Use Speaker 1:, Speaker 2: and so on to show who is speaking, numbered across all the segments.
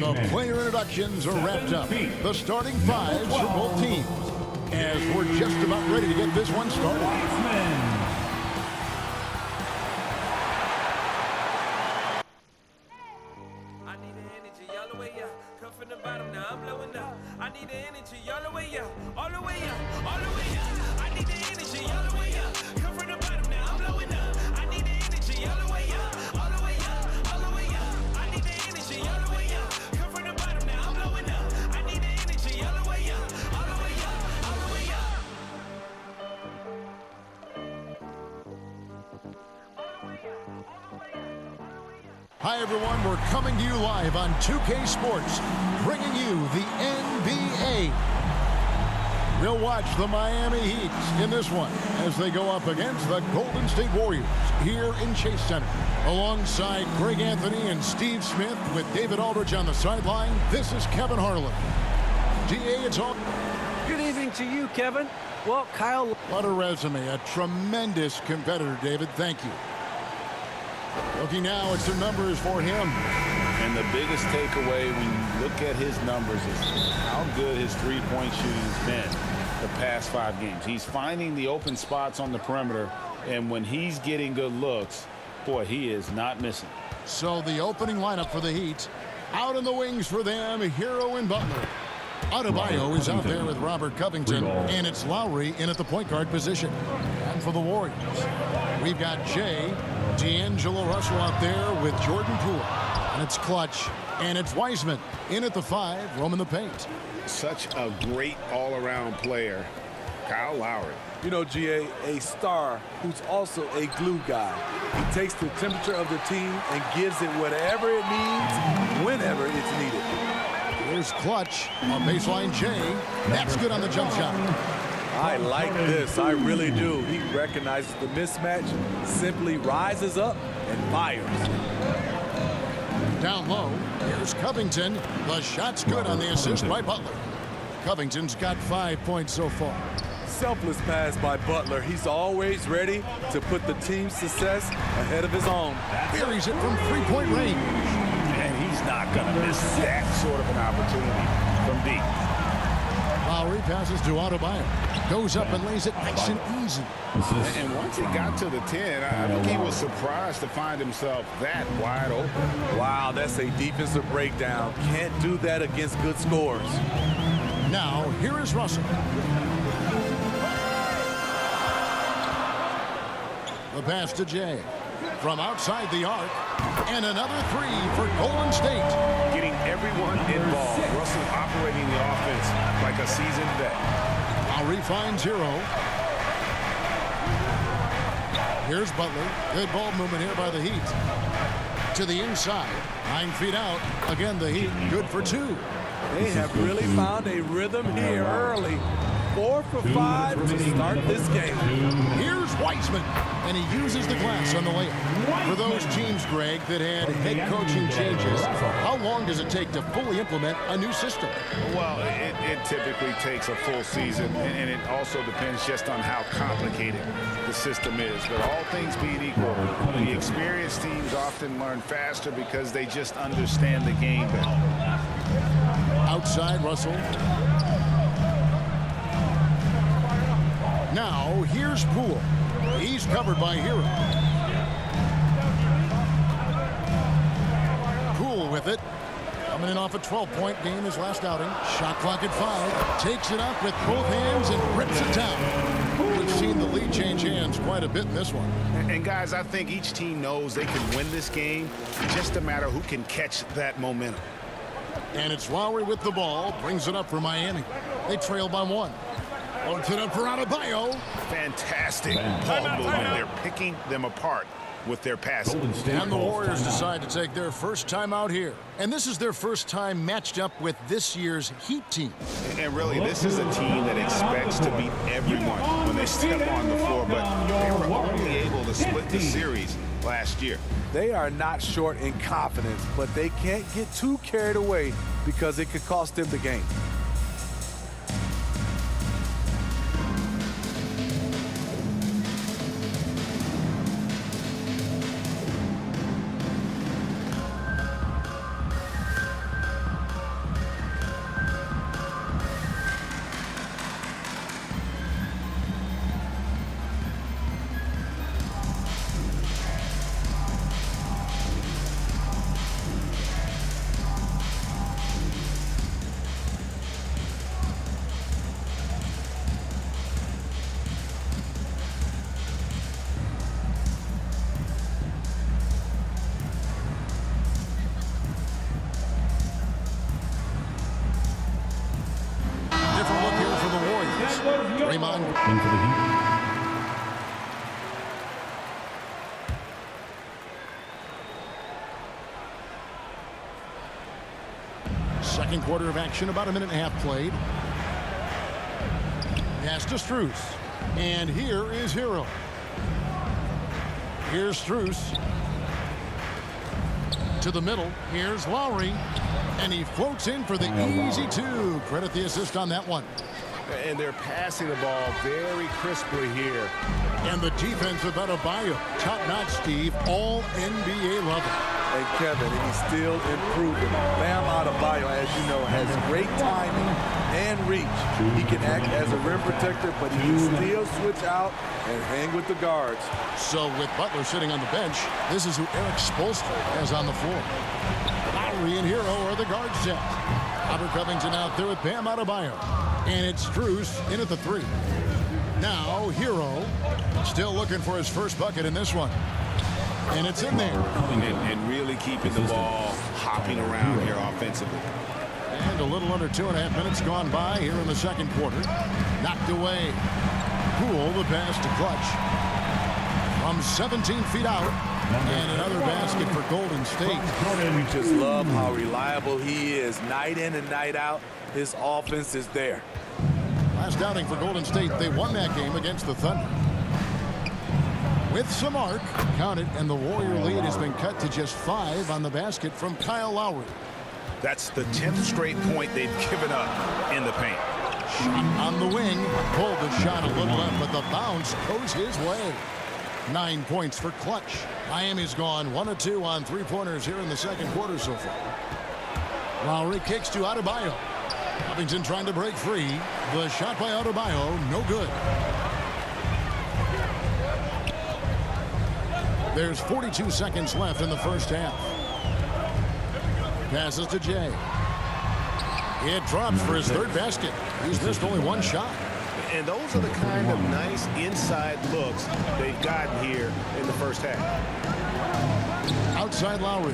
Speaker 1: And the player introductions are wrapped up. The starting fives for both teams. As we're just about ready to get this one started. Hi, everyone. We're coming to you live on 2K Sports, bringing you the NBA. We'll watch the Miami Heat in this one as they go up against the Golden State Warriors here in Chase Center. Alongside Greg Anthony and Steve Smith with David Aldridge on the sideline, this is Kevin Harlan. DA, it's all.
Speaker 2: Good evening to you, Kevin. Well, Kyle.
Speaker 1: What a resume. A tremendous competitor, David. Thank you. Looking now at some numbers for him.
Speaker 3: And the biggest takeaway when you look at his numbers is how good his three-point shooting has been the past 5 games. He's finding the open spots on the perimeter, and when he's getting good looks, boy, he is not missing.
Speaker 1: So the opening lineup for the Heat. Out in the wings for them, Hero and Butler. Adebayo is out there with Robert Covington, and it's Lowry in at the point guard position. And for the Warriors, we've got Jay, D'Angelo Russell out there with Jordan Poole. And it's Clutch, and it's Wiseman in at the 5, roaming the paint.
Speaker 4: Such a great all-around player, Kyle Lowry.
Speaker 5: You know, GA, a star who's also a glue guy. He takes the temperature of the team and gives it whatever it needs, whenever it's needed.
Speaker 1: Here's Clutch on baseline Jay. That's good on the jump shot.
Speaker 5: I like this. I really do. He recognizes the mismatch, simply rises up and fires.
Speaker 1: Down low, here's Covington. The shot's good on the assist by Butler. Covington's got 5 points so far.
Speaker 5: Selfless pass by Butler. He's always ready to put the team's success ahead of his own.
Speaker 1: Buries it from three-point range.
Speaker 3: And he's not going to miss that sort of an opportunity from deep.
Speaker 1: Lowry passes to Adebayo. Goes up and lays it nice and easy.
Speaker 4: And once he got to the 10, I think he was surprised to find himself that wide open.
Speaker 5: Wow, that's a defensive breakdown. Can't do that against good scores.
Speaker 1: Now, here is Russell. The pass to Jay. From outside the arc. And another 3 for Golden State.
Speaker 3: Getting everyone involved. Russell operating the offense like a seasoned vet.
Speaker 1: Lowry finds Hero. Here's Butler. Good ball movement here by the Heat. To the inside. 9 feet out. Again, the Heat good for 2.
Speaker 5: They have really found a rhythm here early. 4 for 5 to start this game.
Speaker 1: Here's Wiseman, and he uses the glass on the layup. For those teams, Greg, that had head coaching changes, how long does it take to fully implement a new system?
Speaker 3: Well, it typically takes a full season, and it also depends just on how complicated the system is. But all things being equal, the experienced teams often learn faster because they just understand the game better.
Speaker 1: Outside, Russell. Now, here's Poole. He's covered by Hero. Poole with it. Coming in off a 12-point game his last outing. Shot clock at 5. Takes it up with both hands and rips it down. We've seen the lead change hands quite a bit in this one.
Speaker 3: And guys, I think each team knows they can win this game. It's just a matter who can catch that momentum.
Speaker 1: And it's Lowry with the ball. Brings it up for Miami. They trail by 1. Loads it up for Adebayo.
Speaker 3: Fantastic ball movement. They're picking them apart with their passing.
Speaker 1: And the Warriors decide to take their first time out here. And this is their first time matched up with this year's Heat team.
Speaker 3: And really, this is a team that expects to beat everyone when they step on the floor, but they were only able to split the series last year.
Speaker 5: They are not short in confidence, but they can't get too carried away because it could cost them the game.
Speaker 6: in for the Heat.
Speaker 1: Second quarter of action, about a minute and a half played. Pass to Strus. And here is Hero. Here's Strus. To the middle. Here's Lowry. And he floats in for the easy two. Credit the assist on that one.
Speaker 4: And they're passing the ball very crisply here.
Speaker 1: And the defense of Adebayo. Top-notch, Steve. All NBA level.
Speaker 5: And Kevin, and he's still improving. Bam Adebayo, as you know, has great timing and reach. He can act as a rim protector, but he can still switch out and hang with the guards.
Speaker 1: So with Butler sitting on the bench, this is who Eric Spoelstra has on the floor. Lowry and Hero are the guard set. Robert Covington out there with Bam Adebayo. And it's Strus in at the three. Now Hero still looking for his first bucket in this one. And it's in there.
Speaker 4: And really keeping the ball hopping around here offensively.
Speaker 1: And a little under 2.5 minutes gone by here in the second quarter. Knocked away. Poole, the pass to Clutch. From 17 feet out. And another basket for Golden State.
Speaker 5: We just love how reliable he is. Night in and night out, his offense is there.
Speaker 1: Last outing for Golden State, they won that game against the Thunder. With some arc, count it, and the Warrior lead has been cut to just 5 on the basket from Kyle Lowry.
Speaker 4: That's the 10th straight point they've given up in the paint.
Speaker 1: Shot on the wing, pulled the shot a little left, but the bounce goes his way. 9 points for Clutch. Miami's gone 1 of 2 on three-pointers here in the second quarter so far. Lowry kicks to Adebayo. Covington trying to break free. The shot by Adebayo, no good. There's 42 seconds left in the first half. Passes to Jay. It drops for his third basket. He's missed only one shot.
Speaker 4: And those are the kind of nice inside looks they've gotten here in the first half.
Speaker 1: Outside Lowry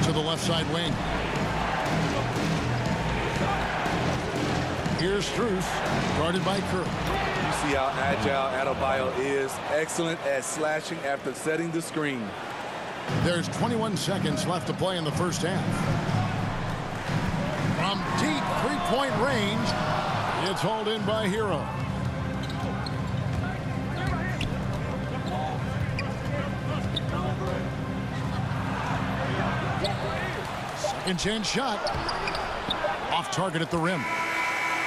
Speaker 1: to the left side wing. Here's Strus, guarded by Kerr.
Speaker 5: You see how agile Adebayo is. Excellent at slashing after setting the screen.
Speaker 1: There's 21 seconds left to play in the first half. From deep three-point range, it's hauled in by Hero. Second chance shot. Off target at the rim.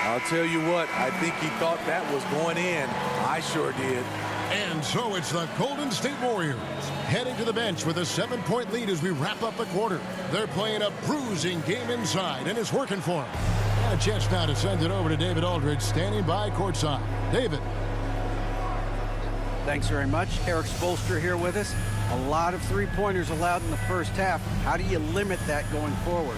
Speaker 5: I'll tell you what, I think he thought that was going in. I sure did.
Speaker 1: And so it's the Golden State Warriors heading to the bench with a 7-point lead as we wrap up the quarter. They're playing a bruising game inside, and it's working for them. And a chance now to send it over to David Aldridge, standing by courtside. David.
Speaker 2: Thanks very much. Eric Spoelstra here with us. A lot of three-pointers allowed in the first half. How do you limit that going forward?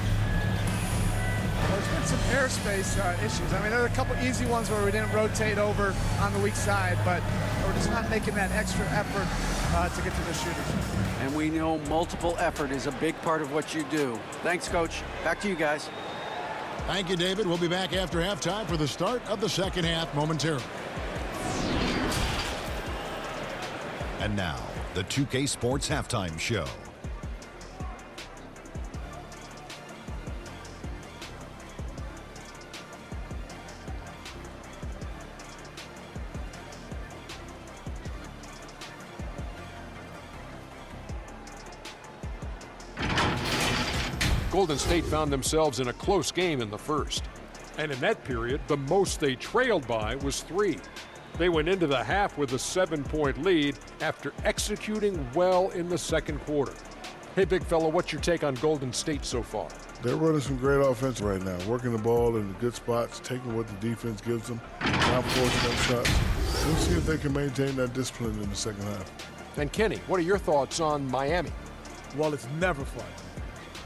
Speaker 7: Well, there's been some airspace issues. I mean, there are a couple easy ones where we didn't rotate over on the weak side, but we're just not making that extra effort to get to the shooters.
Speaker 2: And we know multiple effort is a big part of what you do. Thanks, Coach. Back to you guys.
Speaker 1: Thank you, David. We'll be back after halftime for the start of the second half momentarily.
Speaker 8: And now, the 2K Sports Halftime Show.
Speaker 9: Golden State found themselves in a close game in the first. And in that period, the most they trailed by was 3. They went into the half with a 7-point lead after executing well in the second quarter. Hey, big fella, what's your take on Golden State so far?
Speaker 10: They're running some great offense right now, working the ball in the good spots, taking what the defense gives them, not forcing up shots. We'll see if they can maintain that discipline in the second half.
Speaker 9: And Kenny, what are your thoughts on Miami?
Speaker 5: Well, it's never fun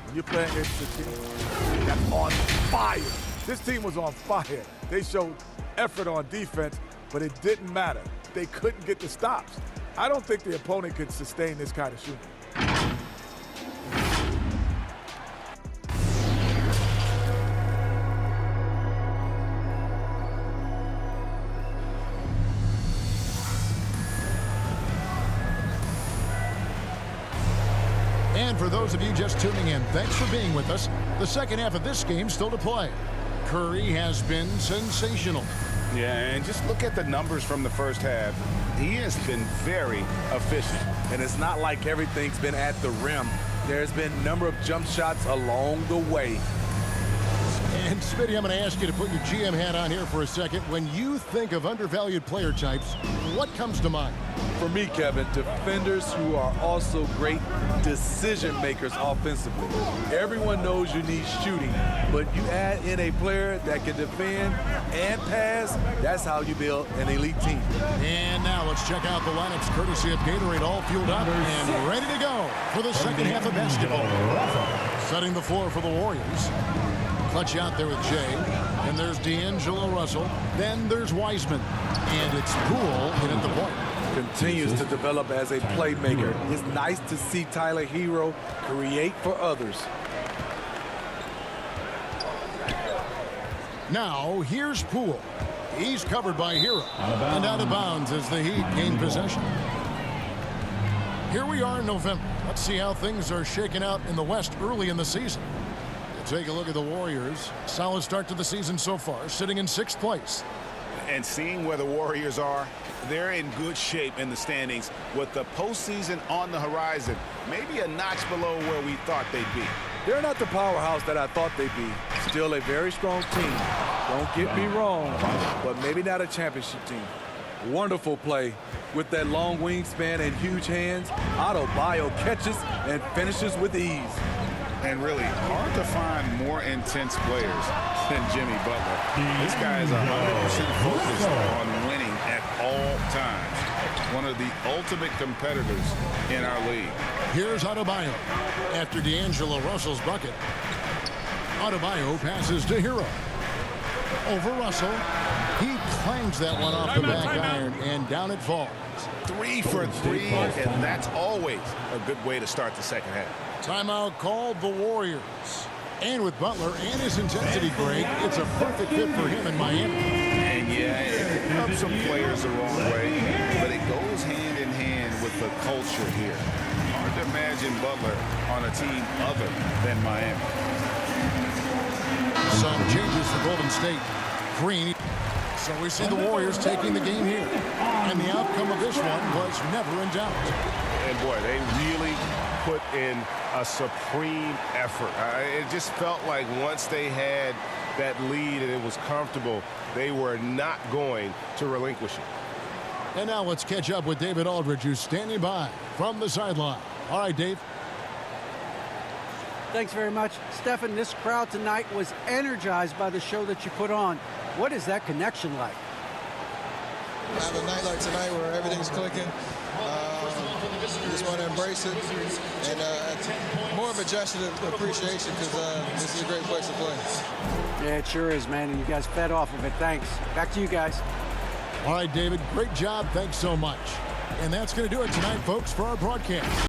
Speaker 5: when you're playing against a team that's on fire. This team was on fire. They showed effort on defense, but it didn't matter. They couldn't get the stops. I don't think the opponent could sustain this kind of shooting.
Speaker 1: And for those of you just tuning in, thanks for being with us. The second half of this game still to play. Curry has been sensational.
Speaker 4: Yeah, and just look at the numbers from the first half. He has been very efficient.
Speaker 5: And it's not like everything's been at the rim. There's been a number of jump shots along the way.
Speaker 1: And Smitty, I'm going to ask you to put your GM hat on here for a second. When you think of undervalued player types, what comes to mind?
Speaker 5: For me, Kevin, defenders who are also great decision makers offensively. Everyone knows you need shooting, but you add in a player that can defend and pass, that's how you build an elite team.
Speaker 1: And now let's check out the lineups courtesy of Gatorade, all fueled up and ready to go for the second half of basketball. Setting the floor for the Warriors. Clutch out there with Jay. And there's D'Angelo Russell. Then there's Wiseman. And it's Poole in at the point.
Speaker 5: Continues to develop as a playmaker. It's nice to see Tyler Hero create for others.
Speaker 1: Now, here's Poole. He's covered by Hero. And out of bounds as the Heat gain possession. Here we are in November. Let's see how things are shaking out in the West early in the season. Take a look at the Warriors. Solid start to the season so far, sitting in 6th place.
Speaker 4: And seeing where the Warriors are, they're in good shape in the standings with the postseason on the horizon. Maybe a notch below where we thought they'd be.
Speaker 5: They're not the powerhouse that I thought they'd be. Still a very strong team. Don't get me wrong, but maybe not a championship team. Wonderful play with that long wingspan and huge hands. Adebayo catches and finishes with ease.
Speaker 4: And really hard to find more intense players than Jimmy Butler. This guy is 100% focused on winning at all times. One of the ultimate competitors in our league.
Speaker 1: Here's Adebayo. After D'Angelo Russell's bucket, Adebayo passes to Hero. Over Russell. He clangs that one off the back iron, and down it falls.
Speaker 4: 3 for 3, and that's always a good way to start the second half.
Speaker 1: Timeout called the Warriors. And with Butler and his intensity break, it's a perfect fit for him in Miami.
Speaker 4: And yeah, it rubs some players the wrong way, but it goes hand in hand with the culture here. Hard to imagine Butler on a team other than Miami.
Speaker 1: Some changes for Golden State. Green. So we see the Warriors taking the game here. And the outcome of this one was never in doubt.
Speaker 4: And boy, they really put in a supreme effort. It just felt like once they had that lead and it was comfortable, they were not going to relinquish it.
Speaker 1: And now let's catch up with David Aldridge, who's standing by from the sideline. All right, Dave.
Speaker 2: Thanks very much. Stephen, this crowd tonight was energized by the show that you put on. What is that connection like?
Speaker 6: Have a night like tonight where everything's clicking. Just want to embrace it, and more of a gesture of appreciation because this is a great place to play.
Speaker 2: Yeah, it sure is, man, and you guys fed off of it. Thanks. Back to you guys.
Speaker 1: All right, David, great job. Thanks so much. And that's going to do it tonight, folks, for our broadcast.